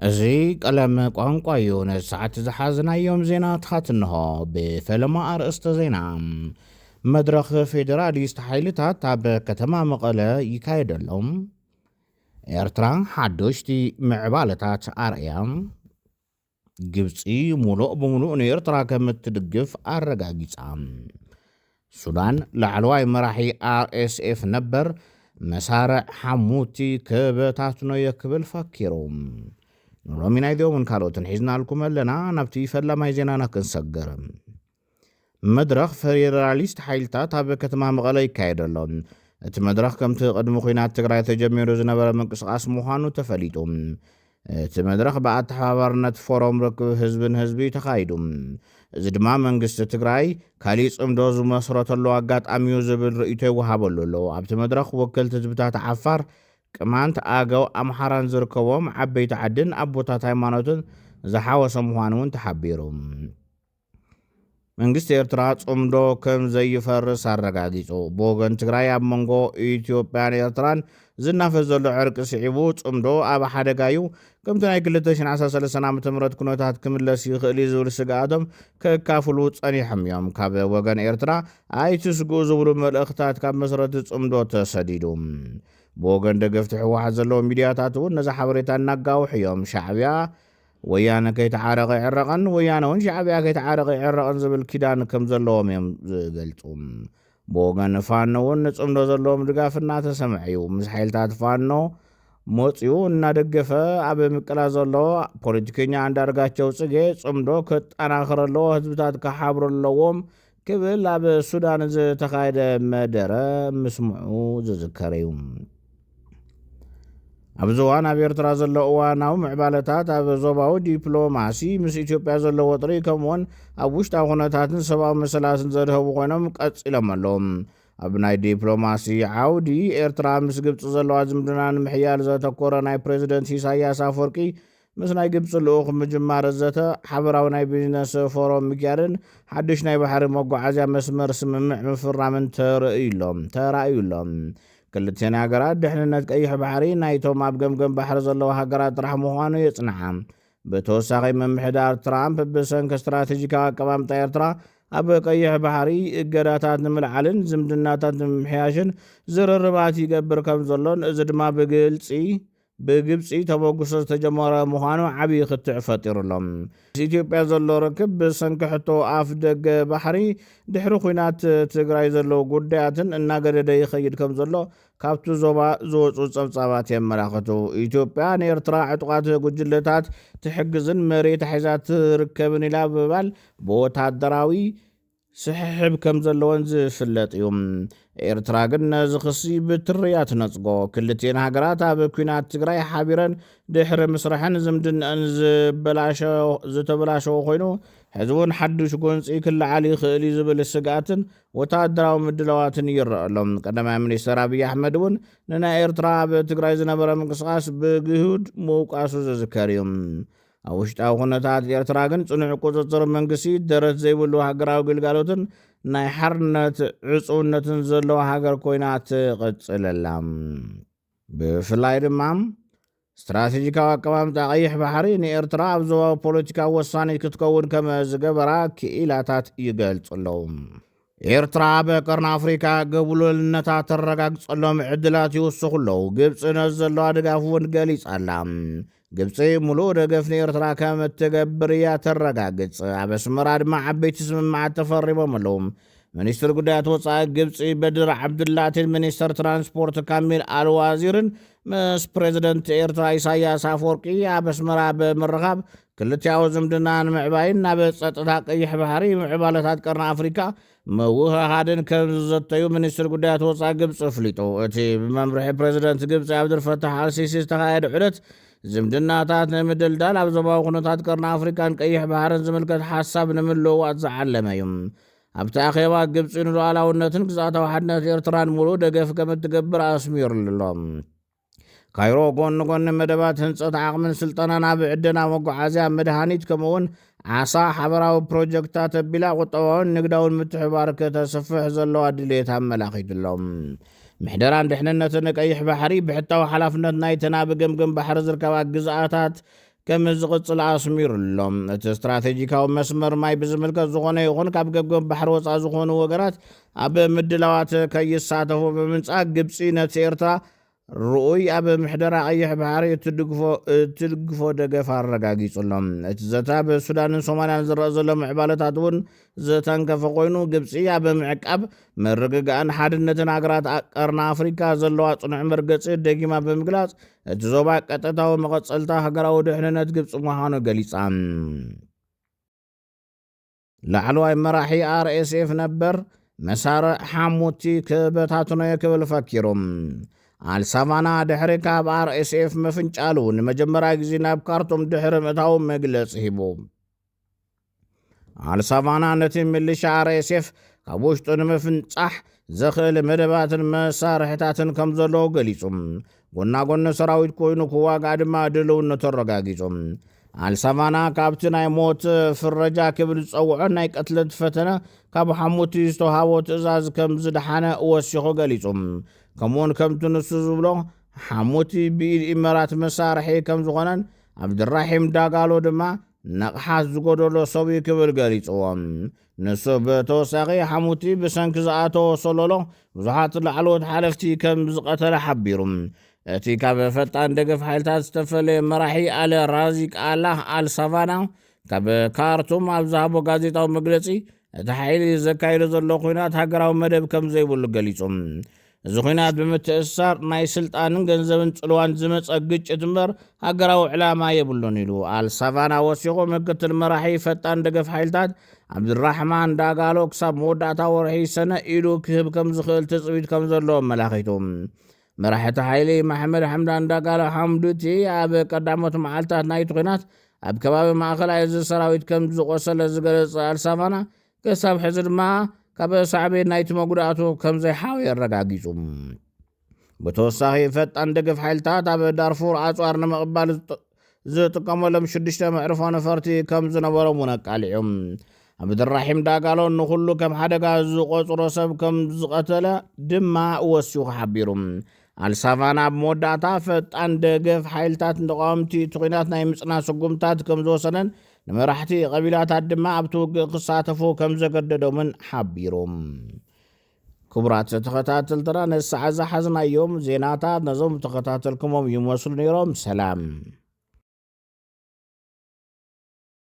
እዚ ቀለም ቋንቋ የሆነ ሰዓት ዝሓዝና ዮም ዜና ትኻትንሆ ብፈለማ አርእስተ ዜና መድረኽ ፌዴራሊስት ኃይልታት ኣብ ከተማ መቐለ ይካየደሎም። ኤርትራ ሓደሽቲ ምዕባለታት ኣርያ። ግብፂ ሙሉእ ብምሉእ ንኤርትራ ከምትድግፍ ኣረጋጊጻ። ሱዳን ላዕለዋይ መራሒ RSF ነበር መሳርዕ ሓሙቲ ከበታትኖ የክብል ፈኪሮም። ሎሚ ናይ ዚኦምን ካልኦትን ሒዝና ልኩም ኣለና። ናብቲ ፈላማይ ዜናና ክንሰገር። መድረኽ ፌዴራሊስት ኃይልታት ኣብ ከተማ መቐለ ይካየደሎ። እቲ መድረኽ ከምቲ ቅድሚ ኩናት ትግራይ ተጀሚሩ ዝነበረ ምንቅስቃስ ምዃኑ ተፈሊጡ። እቲ መድረኽ ብኣተሓባባርነት ፎረም ርክብ ህዝብን ህዝቢ ተኻይዱ። እዚ ድማ መንግስቲ ትግራይ ካሊእ ጽምዶ ዝመስረተሉ ኣጋጣሚ ዝብል ርእይቶ ይወሃበሉ ኣሎ። ኣብቲ መድረኽ ወከልቲ ህዝብታት ዓፋር፣ ቅማንት፣ ኣገው፣ ኣምሓራን ዝርከቦም ዓበይቲ ዓድን ኣቦታት ሃይማኖትን ዝሓወሰ ምዃኑ እውን ተሓቢሩ። መንግስቲ ኤርትራ ጽምዶ ከም ዘይፈርስ ኣረጋጊጹ። ብወገን ትግራይ ኣብ መንጎ ኢትዮጵያን ኤርትራን ዝናፈስ ዘሎ ዕርቂ ስዒቡ ጽምዶ ኣብ ሓደጋ እዩ። ከምቲ ናይ 2013 ዓ.ም ኩነታት ክምለስ ይኽእል ዝብል ስግኣቶም ከካፍሉ ጸኒሖም እዮም። ካብ ወገን ኤርትራ ኣይትስግኡ ዝብሉ መልእኽትታት ካብ መሰረቲ ጽምዶ ተሰዲዱ። ብወገን ደገፍቲ ሕወሓት ዘለዎ ሚድያታት እውን ነዚ ሓበሬታ እናጋውሑ እዮም። ሻዕብያ ወያነ ከይተዓረቐ ይዕረቐን፣ ወያነ እውን ሻዕብያ ከይተዓረቐ ይዕረቐን ዝብል ኪዳን ከም ዘለዎም እዮም ዝገልጹ። ብወገን ፋኖ እውን ንጽምዶ ዘለዎም ድጋፍ እናተሰምዐ እዩ። ምስ ሓይልታት ፋኖ መፂኡ እናደገፈ ኣብ ምቅላ ዘሎ ፖለቲከኛ አንዳርጋቸው ጽጌ ጽምዶ ከጠናኽር ኣለዎ፣ ህዝብታት ከሓብሩ ኣለዎም ክብል ኣብ ሱዳን ዝተኻየደ መደረ ምስምዑ ዝዝከር እዩ። ኣብዚ እዋን ኣብ ኤርትራ ዘሎ እዋናዊ ምዕባለታት ኣብ ዞባዊ ዲፕሎማሲ ምስ ኢትዮጵያ ዘሎ ወጥሪ ከምኡውን ኣብ ውሽጣዊ ኩነታትን ሰብኣዊ መሰላትን ዘድህቡ ኮይኖም ቀፂሎም ኣለዎም። ኣብ ናይ ዲፕሎማሲ ዓውዲ ኤርትራ ምስ ግብፂ ዘለዋ ዝምድና ንምሕያል ዘተኮረ ናይ ፕሬዚደንት ኢሳያስ ኣፈወርቂ ምስ ናይ ግብፂ ልኡኽ ምጅማር ዘተ ሓበራዊ ናይ ቢዝነስ ፎረም ምክያድን ሓድሽ ናይ ባሕሪ መጓዓዝያ መስመር ስምምዕ ምፍራምን ተራእዩሎም። ክልቴን ሃገራት ድሕንነት ቀይሕ ባሕሪ ናይቶም ኣብ ገምገም ባሕሪ ዘለዋ ሃገራት ጥራሕ ምዃኑ የጽንዓ። ብተወሳኺ መምሕዳር ትራምፕ ብሰንኪ ስትራቴጂካዊ ኣቀማምጣ ኤርትራ ኣብ ቀይሕ ባሕሪ እገዳታት ንምልዓልን ዝምድናታት ንምምሕያሽን ዝርርባት ይገብር ከም ዘሎን እዚ ድማ ብግብፂ ተበግሶ ዝተጀመረ ምዃኑ ዓብዪ ክትዕ ፈጢሩሎም። ኢትዮጵያ ዘሎ ርክብ ብሰንኪ ሕቶ ኣፍ ደገ ባሕሪ ድሕሪ ኩናት ትግራይ ዘለዉ ጉዳያትን እናገደደ ይኸይድ ከም ዘሎ ካብቲ ዞባ ዝወፁ ጸብጻባት የመላኽቱ። ኢትዮጵያ ንኤርትራ ዕጡቓት ጉጅለታት ትሕግዝን መሬት ሒዛ ትርከብን ኢላ ብምባል ብወታደራዊ ስሕሕብ ከም ዘለዎን ዝፍለጥ እዩ። ኤርትራ ግን ነዚ ክሲ ብትርያ ትነጽጎ። ክልቴን ሃገራት ኣብ ኩናት ትግራይ ሓቢረን ድሕሪ ምስራሕን ዝምድንአን ዝተበላሸዎ ኮይኑ ሕዝቡን ሓዱሽ ጎንፂ ክለዓል ይኽእል ዝብል ስጋኣትን ወታደራዊ ምድለዋትን ይረአሎም። ቀዳማይ ሚኒስትር ኣብይ ኣሕመድ እውን ንናይ ኤርትራ ኣብ ትግራይ ዝነበረ ምንቅስቓስ ብግሁድ ምውቃሱ ዝዝከር እዩ። ኣብ ውሽጣዊ ኩነታት ኤርትራ ግን ጽኑዕ ቁፅፅር መንግስቲ ደረት ዘይብሉ ሃገራዊ ግልጋሎትን ናይ ሓርነት ዕፁውነትን ዘለዋ ሃገር ኮይና ትቕጽለላ። ብፍላይ ድማ ስትራቴጂካዊ ኣቀማምጣ ቀይሕ ባሕሪ ንኤርትራ ኣብ ዞባዊ ፖለቲካዊ ወሳኒት ክትከውን ከም ዝገበራ ክኢላታት ይገልጹ ኣለዉ። ኤርትራ በቀርኒ ኣፍሪካ ቅቡልነታት ተረጋግጸሎም ዕድላት ይውስኹ ኣለዉ። ግብፂ ነዚ ዘለዋ ድጋፍ እውን ገሊጻ ኣላ። ግብፂ ሙሉእ ደገፍ ንኤርትራ ከም እትገብር እያ ተረጋግጽ። ኣብ ኣስመራ ድማ ዓበይቲ ስምምዓት ተፈሪሞም ኣለዉ። ሚኒስትር ጉዳያት ወፃኢ ግብፂ በድር ዓብድላቲን ሚኒስተር ትራንስፖርት ካሚል አልዋዚርን ምስ ፕሬዚደንት ኤርትራ ኢሳያስ ኣፈወርቂ ኣብ ኣስመራ ብምርኻብ ክልቲያዊ ዝምድና ንምዕባይን ናብ ጸጥታ ቀይሕ ባሕሪ ምዕባለታት ቀርኒ ኣፍሪካ ምውህሃድን ከም ዝዘተዩ ሚኒስትር ጉዳያት ወፃኢ ግብፂ ኣፍሊጡ። እቲ ብመምርሒ ፕሬዚደንት ግብፂ ዓብድልፈታሕ አልሲሲ ዝተኻየደ ዑደት ዝምድናታት ንምድልዳል ኣብ ዞባዊ ኩነታት ቀርኒ ኣፍሪካን ቀይሕ ባሕርን ዝምልከት ሓሳብ ንምልውዋጥ ዝዓለመ እዩ። ኣብቲ ኣኼባ ግብፂ ንሉዓላውነትን ግዝኣታዊ ሓድነት ኤርትራን ሙሉእ ደገፍ ከም እትገብር ኣስሚሩሎም። ካይሮ ጎኒ ጎኒ መደባት ህንፀት ዓቕምን ስልጠናን ኣብ ዕድና መጓዓዝያ መድሃኒት ከምኡውን ዓሳ ሓበራዊ ፕሮጀክታት ኣቢላ ቁጠባውን ንግዳውን ምትሕባር ከተስፍሕ ዘለዋ ድሌት ኣመላኺቱሎም። ምሕደራን ድሕንነትን ቀይሕ ባሕሪ ብሕታዊ ሓላፍነት ናይተን ኣብ ገምገም ባሕሪ ዝርከባ ግዝኣታት ከም ዝቕፅል ኣስሚሩሎም እቲ ስትራቴጂካዊ መስመር ማይ ብዝምልከት ዝኾነ ይኹን ካብ ገገም ባሕሪ ወፃእ ዝኾኑ ወገናት ኣብ ምድላዋት ከይሳተፉ ብምንጻግ ግብፂ ነቲ ኤርትራ ርኡይ ኣብ ምሕደራ ቀይሕ ባሕሪ እትድግፎ ደገፍ ኣረጋጊጹሎም። እቲ ዘታ ብሱዳንን ሶማልያን ዝረአ ዘሎ ምዕባለታት እውን ዝተንከፈ ኮይኑ ግብፂ ኣብ ምዕቃብ ምርግጋእን ሓድነትን ሃገራት ቀርኒ ኣፍሪካ ዘለዋ ጽኑዕ መርገፂ ደጊማ ብምግላጽ እቲ ዞባ ቀጥታዊ መቐጸልታ ሃገራዊ ድሕንነት ግብፂ ምዃኑ ገሊጻ። ላዕለዋይ መራሒ RSF ነበር መሳርዕ ሓሙቲ ክበታትኖ ክብል ፈኪሮም። ኣልሳቫና ድሕሪ ካብ RSF መፍንጫሉ ንመጀመርያ ግዜ ናብ ካርቱም ድሕሪ ምእታው መግለፂ ሂቡ። ኣልሳቫና ነቲ ምልሻ RSF ካብ ውሽጡ ንምፍንጻሕ ዘኽእል መደባትን መሳርሕታትን ከም ዘለዎ ገሊጹ። ጎናጎኒ ሰራዊት ኮይኑ ክዋጋእ ድማ ድልውነቱ ኣረጋጊጹ። ኣልሳቫና ካብቲ ናይ ሞት ፍረጃ ክብል ዝፀውዖ ናይ ቀትለት ፈተነ ካብ ሓሙቲ ዝተውሃቦ ትእዛዝ ከም ዝደሓነ ወሲኹ ገሊጹ። ከምኡውን ከምቲ ንሱ ዝብሎ ሓሙቲ ብኢድ ኢመራት መሳርሒ ከም ዝኾነን ዓብድራሒም ዳጋሎ ድማ ነቕሓት ዝጎደሎ ሰብ ክብል ገሊጽዎም። ንሱ ብተወሳኺ ሓሙቲ ብሰንኪ ዝኣተወ ሰለሎ ብዙሓት ላዕለዎት ሓለፍቲ ከም ዝቐተለ ሓቢሩ። እቲ ካብ ፈጣን ደገፍ ሓይልታት ዝተፈለየ መራሒ ኣለ ራዚቅ ኣላህ ኣልሳቫና ካብ ካርቱም ኣብ ዝሃቦ ጋዜጣዊ መግለፂ እቲ ሓይሊ ዘካይዶ ዘሎ ኩናት ሃገራዊ መደብ ከም ዘይብሉ ገሊጹ። እዚ ኩናት ብምትእስሳር ናይ ስልጣንን ገንዘብን ጽልዋን ዝመፀ ግጭት እምበር ሃገራዊ ዕላማ የብሉን ኢሉ ኣልሳቫና ወሲኹ። ምክትል መራሒ ፈጣን ደገፍ ሓይልታት ዓብድራሕማን ዳጋሎ ክሳብ መወዳእታ ወርሒ ሰነ ኢሉ ክህብ ከም ዝኽእል ትፅቢት ከም ዘለዎ ኣመላኺቱ። መራሕቲ ሓይሊ ማሕመድ ሓምዳን ዳጋሎ ሓምዱቲ ኣብ ቀዳሞት መዓልትታት ናይቲ ኩናት ኣብ ከባቢ ማእኸላይ እዚ ሰራዊት ከም ዝቆሰለ ዝገለጸ ኣልሳቫና ክሳብ ሕዚ ድማ ካብ ሳዕቤት ናይቲ መጉዳእቱ ከም ዘይሓወ ኣረጋጊጹ። ብተወሳኺ ፈጣን ደገፍ ሓይልታት ኣብ ዳርፉር ኣጽዋር ንምቕባል ዝጥቀመሎም 6 መዕርፎ ነፈርቲ ከም ዝነበሮም እውን ኣቃሊዑም። ዓብድራሒም ዳጋሎ ንኹሉ ከም ሓደጋ ዝቆፅሮ ሰብ ከም ዝቐተለ ድማ ወሲኹ ሓቢሩ። ኣልሳቫና ብመወዳእታ ፈጣን ደገፍ ሓይልታት ተቃወምቲ እቲ ኩናት ናይ ምጽናዕ ስጉምታት ከም ዝወሰነን ንመራሕቲ ቀቢላታት ድማ ኣብቲ ውግእ ክሳተፉ ከም ዘገደዶምን ሓቢሮም። ክቡራት ተኸታተልትና ነዚ ሰዓት ዝሓዝናዮም ዜናታት ነዞም ተኸታተልኩሞም ይመስሉ ነይሮም። ሰላም።